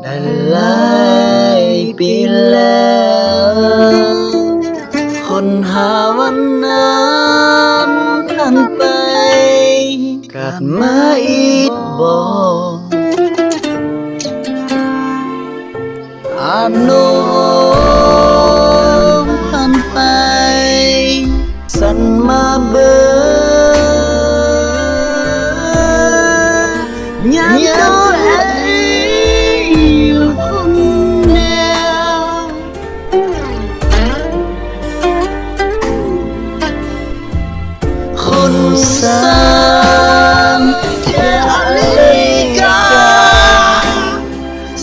ได้หลายปีแล้วคนหาวันนั้นผ่านไปกลับมาอีกบ่อาโนผ่านไปสันมาเบิดยังตัวเองอยู่คนเดียวคนสามเทอาลิกา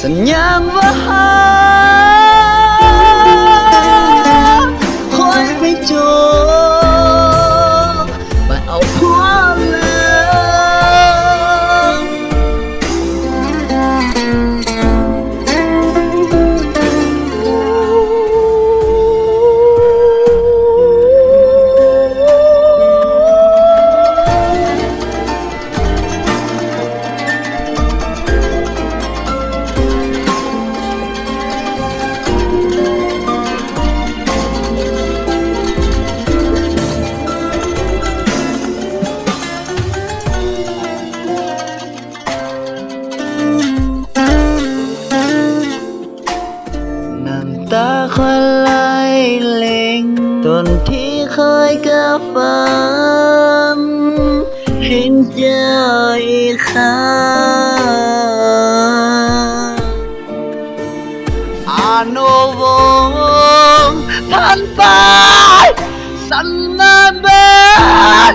สัญญาณว่าคอยไปโจไปเอาหัวเรือน้ำตาคอยไหลเล็งต้นที่เคยกะฝันเห็นเจ้าอีกครั้งอาโนวงผ่านไปสันมาเบิด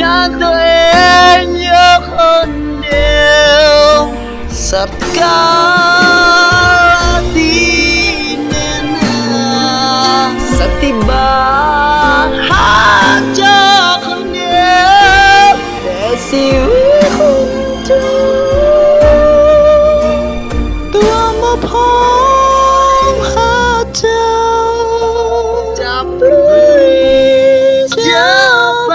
ยังตัวเองอยู่คนเดียวสัตย์การดีแน่นาสติบาหาเจ้าคนเดียวแต่ชีวิตคนเจ้าตัวมาพองหาเจ้าจับเลยเจ้าไป